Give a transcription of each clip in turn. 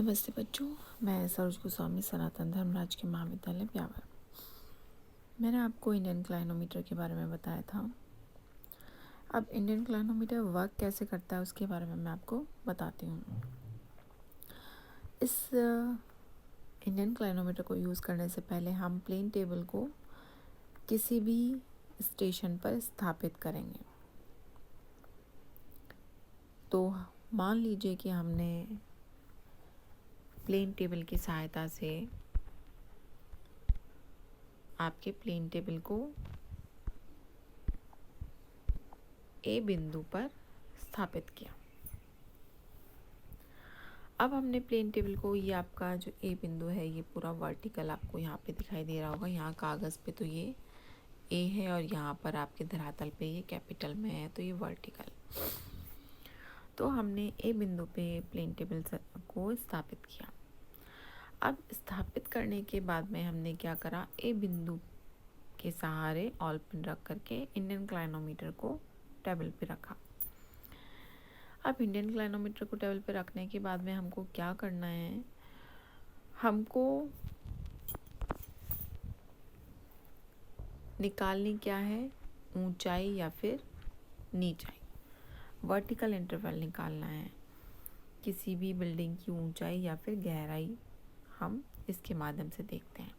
नमस्ते बच्चों, मैं सरोज गोस्वामी सनातन धर्मराज के महाविद्यालय ब्यावर। मैंने आपको इंडियन क्लाइनोमीटर के बारे में बताया था। अब इंडियन क्लाइनोमीटर वर्क कैसे करता है उसके बारे में मैं आपको बताती हूँ। इस इंडियन क्लाइनोमीटर को यूज़ करने से पहले हम प्लेन टेबल को किसी भी स्टेशन पर स्थापित करेंगे। तो मान लीजिए कि हमने प्लेन टेबल की सहायता से आपके प्लेन टेबल को ए बिंदु पर स्थापित किया। अब हमने प्लेन टेबल को, ये आपका जो ए बिंदु है ये पूरा वर्टिकल आपको यहाँ पे दिखाई दे रहा होगा। यहाँ कागज़ पे तो ये ए है और यहाँ पर आपके धरातल पे ये कैपिटल में है, तो ये वर्टिकल। तो हमने ए बिंदु पे प्लेन टेबल को स्थापित किया। अब स्थापित करने के बाद में हमने क्या करा, ए बिंदु के सहारे ऑल पिन रख करके इंडियन क्लाइनोमीटर को टेबल पे रखा। अब इंडियन क्लाइनोमीटर को टेबल पे रखने के बाद में हमको क्या करना है, हमको निकालनी क्या है, ऊंचाई या फिर नीचाई, वर्टिकल इंटरवल निकालना है। किसी भी बिल्डिंग की ऊंचाई या फिर गहराई हम इसके माध्यम से देखते हैं।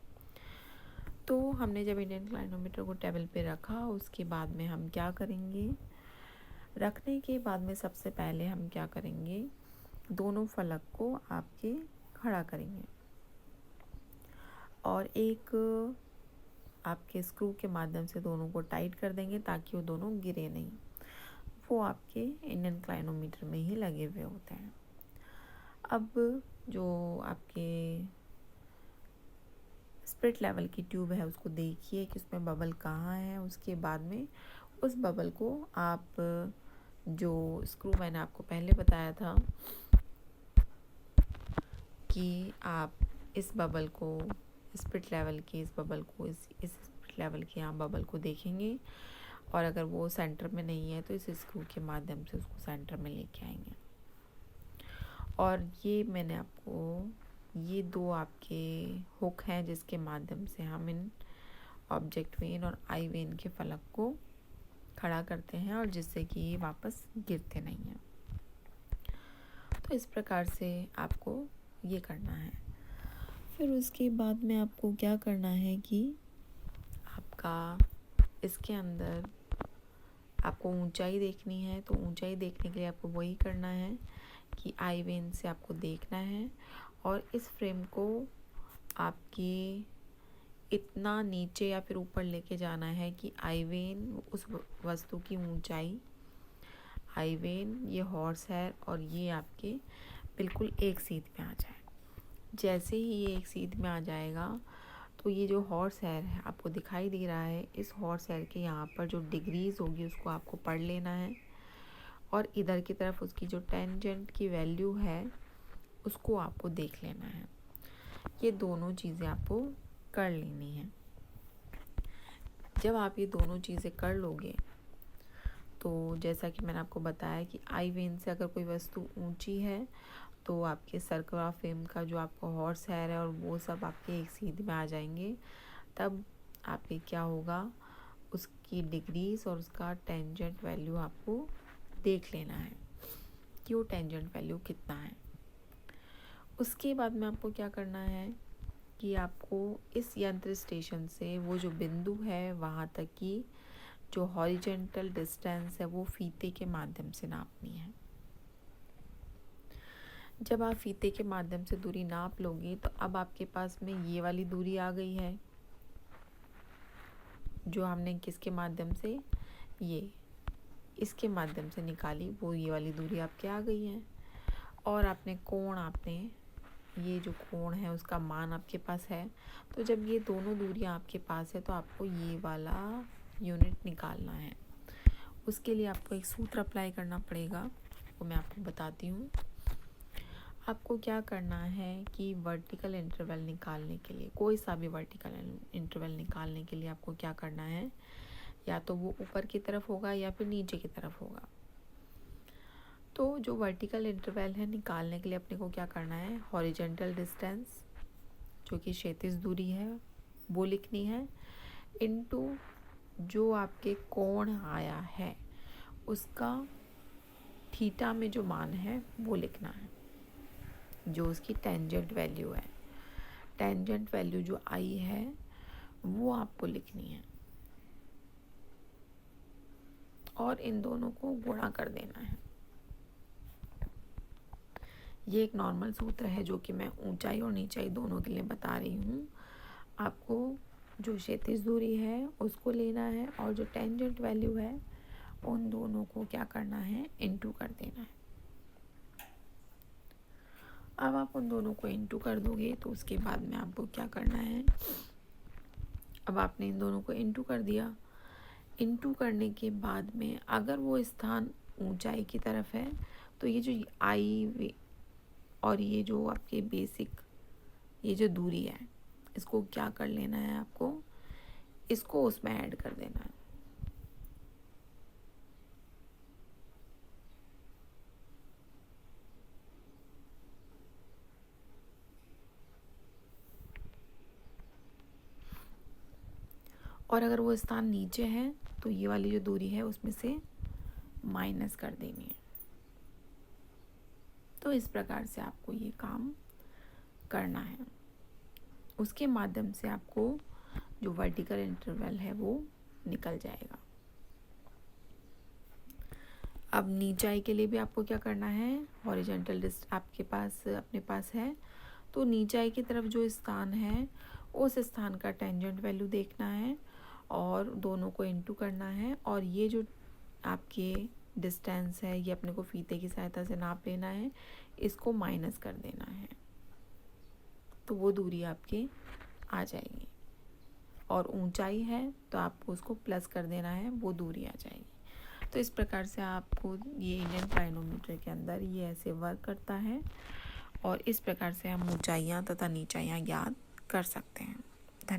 तो हमने जब इंडियन क्लाइनोमीटर को टेबल पे रखा, उसके बाद में हम क्या करेंगे, रखने के बाद में सबसे पहले हम क्या करेंगे, दोनों फलक को आपके खड़ा करेंगे और एक आपके स्क्रू के माध्यम से दोनों को टाइट कर देंगे ताकि वो दोनों गिरे नहीं। वो आपके इंडियन क्लाइनोमीटर में ही लगे हुए होते हैं। अब जो आपके स्पिरिट लेवल की ट्यूब है उसको देखिए कि उसमें बबल कहाँ है। उसके बाद में उस बबल को आप, जो स्क्रू मैंने आपको पहले बताया था कि आप इस बबल को, स्पिरिट लेवल की इस बबल को, इस स्पिरिट लेवल के यहाँ बबल को देखेंगे और अगर वो सेंटर में नहीं है तो इस स्क्रू के माध्यम से उसको सेंटर में लेके आएंगे। और ये मैंने आपको, ये दो आपके हुक हैं जिसके माध्यम से हम इन ऑब्जेक्ट वेन और आई वेन के फलक को खड़ा करते हैं और जिससे कि ये वापस गिरते नहीं हैं। तो इस प्रकार से आपको ये करना है। फिर उसके बाद में आपको क्या करना है कि आपका इसके अंदर आपको ऊंचाई देखनी है। तो ऊंचाई देखने के लिए आपको वही करना है कि आई वेन से आपको देखना है और इस फ्रेम को आपकी इतना नीचे या फिर ऊपर लेके जाना है कि आई वेन उस वस्तु की ऊंचाई, आई वेन, ये हॉर्स हेयर और ये आपके बिल्कुल एक सीध में आ जाए। जैसे ही ये एक सीध में आ जाएगा तो ये जो हॉर्स हेयर है आपको दिखाई दे रहा है, इस हॉर्स हेयर के यहाँ पर जो डिग्रीज होगी उसको आपको पढ़ लेना है और इधर की तरफ उसकी जो टेंजेंट की वैल्यू है उसको आपको देख लेना है। ये दोनों चीज़ें आपको कर लेनी है। जब आप ये दोनों चीज़ें कर लोगे तो जैसा कि मैंने आपको बताया कि आई वेन से अगर कोई वस्तु ऊंची है तो आपके सर्कुलर फ्रेम का जो आपका हॉर्स हेयर है और वो सब आपके एक सीध में आ जाएंगे। तब आपके क्या होगा, उसकी डिग्रीज और उसका टेंजेंट वैल्यू आपको देख लेना है कि वो टेंजेंट वैल्यू कितना है। उसके बाद में आपको क्या करना है कि आपको इस यंत्र स्टेशन से वो जो बिंदु है वहाँ तक की जो हॉरिजेंटल डिस्टेंस है वो फीते के माध्यम से नापनी है। जब आप फीते के माध्यम से दूरी नाप लोगे तो अब आपके पास में ये वाली दूरी आ गई है जो हमने किसके माध्यम से, ये इसके माध्यम से निकाली, वो ये वाली दूरी आपके आ गई है। और आपने कोण, आपने ये जो कोण है उसका मान आपके पास है। तो जब ये दोनों दूरियां आपके पास है तो आपको ये वाला यूनिट निकालना है। उसके लिए आपको एक सूत्र अप्लाई करना पड़ेगा, वो मैं आपको बताती हूँ। आपको क्या करना है कि वर्टिकल इंटरवल निकालने के लिए, कोई सा भी वर्टिकल इंटरवल निकालने के लिए आपको क्या करना है, या तो वो ऊपर की तरफ होगा या फिर नीचे की तरफ होगा। तो जो वर्टिकल इंटरवल है निकालने के लिए अपने को क्या करना है, हॉरिजेंटल डिस्टेंस जो कि क्षैतिज दूरी है वो लिखनी है, इनटू जो आपके कोण आया है उसका थीटा में जो मान है वो लिखना है, जो उसकी टेंजेंट वैल्यू है। टेंजेंट वैल्यू जो आई है वो आपको लिखनी है और इन दोनों को गुणा कर देना है। ये एक नॉर्मल सूत्र है जो कि मैं ऊंचाई और नीचाई दोनों के लिए बता रही हूँ। आपको जो क्षैतिज दूरी है उसको लेना है और जो टेंजेंट वैल्यू है उन दोनों को क्या करना है, इनटू कर देना है। अब आप उन दोनों को इनटू कर दोगे तो उसके बाद में आपको क्या करना है, अब आपने इन दोनों को इनटू कर दिया। इनटू करने के बाद में अगर वो स्थान ऊंचाई की तरफ है तो ये जो आई और ये जो आपके बेसिक ये जो दूरी है इसको क्या कर लेना है, आपको इसको उसमें ऐड कर देना है। और अगर वो स्थान नीचे है तो ये वाली जो दूरी है उसमें से माइनस कर देनी है। तो इस प्रकार से आपको ये काम करना है। उसके माध्यम से आपको जो वर्टिकल इंटरवल है वो निकल जाएगा। अब नीचाई के लिए भी आपको क्या करना है, हॉरिजॉन्टल डिस्ट आपके पास अपने पास है तो नीचाई की तरफ जो स्थान है उस स्थान का टेंजेंट वैल्यू देखना है और दोनों को इनटू करना है और ये जो आपके डिस्टेंस है ये अपने को फीते की सहायता से नाप लेना है, इसको माइनस कर देना है तो वो दूरी आपकी आ जाएगी। और ऊंचाई है तो आपको उसको प्लस कर देना है, वो दूरी आ जाएगी। तो इस प्रकार से आपको ये इंडियन ट्राइनोमीटर के अंदर ये ऐसे वर्क करता है और इस प्रकार से हम ऊंचाइयाँ तथा नीचाइयाँ ज्ञात कर सकते हैं।